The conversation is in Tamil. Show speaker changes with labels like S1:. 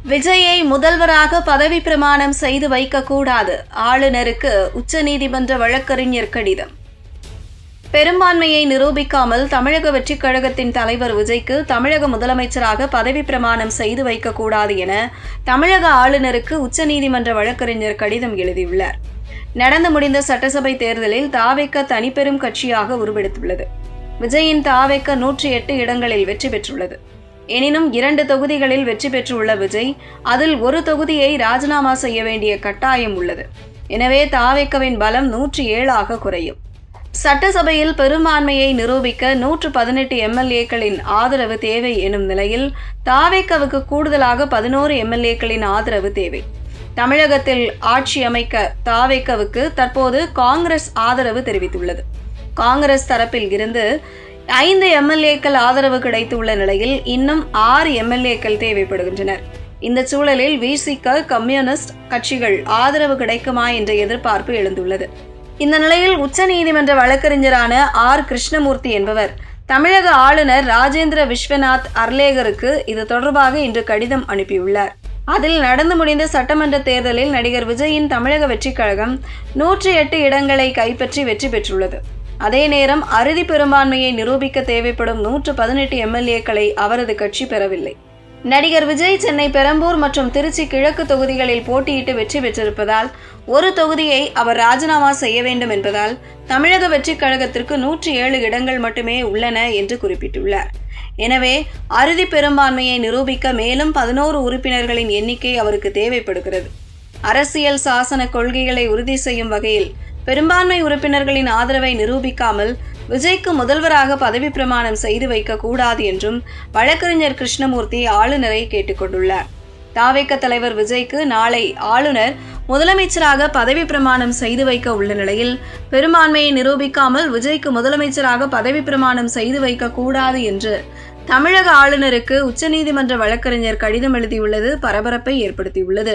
S1: விஜயை முதல்வராக பதவி பிரமாணம் செய்து வைக்கக்கூடாது, ஆளுநருக்கு உச்சநீதிமன்ற வழக்கறிஞர் கடிதம். பெரும்பான்மையை நிரூபிக்காமல் தமிழக வெற்றிக் கழகத்தின் தலைவர் விஜய்க்கு தமிழக முதலமைச்சராக பதவி பிரமாணம் செய்து வைக்கக்கூடாது என தமிழக ஆளுநருக்கு உச்சநீதிமன்ற வழக்கறிஞர் கடிதம் எழுதியுள்ளார். நடந்து முடிந்த சட்டசபை தேர்தலில் தாவேக தனிப்பெரும் கட்சியாக உருவெடுத்துள்ளது. விஜயின் தாவேக 108 இடங்களில் வெற்றி பெற்றுள்ளது. எனினும் 2 தொகுதிகளில் வெற்றி பெற்றுள்ள விஜய் அதில் ஒரு தொகுதியை ராஜினாமா செய்ய வேண்டிய கட்டாயம் உள்ளது. எனவே தாவேகவின் பலம் 107 குறையும். சட்டசபையில் பெரும்பான்மையை நிரூபிக்க 118 எம்எல்ஏக்களின் ஆதரவு தேவை எனும் நிலையில் தாவேகவுக்கு கூடுதலாக 11 எம்எல்ஏக்களின் ஆதரவு தேவை. தமிழகத்தில் ஆட்சி அமைக்க தாவேகவுக்கு தற்போது காங்கிரஸ் ஆதரவு தெரிவித்துள்ளது. காங்கிரஸ் தரப்பில் இருந்து 5 எம்எல்ஏக்கள் ஆதரவு கிடைத்துள்ள நிலையில் இன்னும் 6 எம்எல்ஏக்கள் தேவைப்படுகின்றனர். இந்த சூழலில் விசிக, கம்யூனிஸ்ட் கட்சிகள் ஆதரவு கிடைக்குமா என்ற எதிர்பார்ப்பு எழுந்துள்ளது. இந்த நிலையில் உச்சநீதிமன்ற வழக்கறிஞரான ஆர். கிருஷ்ணமூர்த்தி என்பவர் தமிழக ஆளுநர் ராஜேந்திர விஸ்வநாத் அர்லேகருக்கு இது தொடர்பாக இன்று கடிதம் அனுப்பியுள்ளார். அதில் நடந்து முடிந்த சட்டமன்ற தேர்தலில் நடிகர் விஜயின் தமிழக வெற்றிக் கழகம் 108 இடங்களை கைப்பற்றி வெற்றி பெற்றுள்ளது. அதே நேரம் அறுதி பெரும்பான்மையை நிரூபிக்க தேவைப்படும் 118 எம்எல்ஏக்களை அவரது கட்சி பெறவில்லை. நடிகர் விஜய் சென்னை பெரம்பூர் மற்றும் திருச்சி கிழக்கு தொகுதிகளில் போட்டியிட்டு வெற்றி பெற்றிருப்பதால் ஒரு தொகுதியை அவர் ராஜினாமா செய்ய வேண்டும் என்பதால் தமிழக வெற்றிக் கழகத்திற்கு 107 இடங்கள் மட்டுமே உள்ளன என்று குறிப்பிட்டுள்ளார். எனவே அறுதி பெரும்பான்மையை நிரூபிக்க மேலும் 11 உறுப்பினர்களின் எண்ணிக்கை அவருக்கு தேவைப்படுகிறது. அரசியல் சாசன கொள்கைகளை உறுதி செய்யும் வகையில் பெரும்பான்மை உறுப்பினர்களின் ஆதரவை நிரூபிக்காமல் விஜய்க்கு முதல்வராக பதவி பிரமாணம் செய்து வைக்க கூடாது என்றும் வழக்கறிஞர் கிருஷ்ணமூர்த்தி ஆளுநரை கேட்டுக்கொண்டுள்ளார். தாவேக தலைவர் விஜய்க்கு நாளை ஆளுநர் முதலமைச்சராக பதவி பிரமாணம் செய்து வைக்க உள்ள நிலையில் பெரும்பான்மையை நிரூபிக்காமல் விஜய்க்கு முதலமைச்சராக பதவி பிரமாணம் செய்து வைக்க கூடாது என்று தமிழக ஆளுநருக்கு உச்சநீதிமன்ற வழக்கறிஞர் கடிதம் எழுதியுள்ளது பரபரப்பை ஏற்படுத்தியுள்ளது.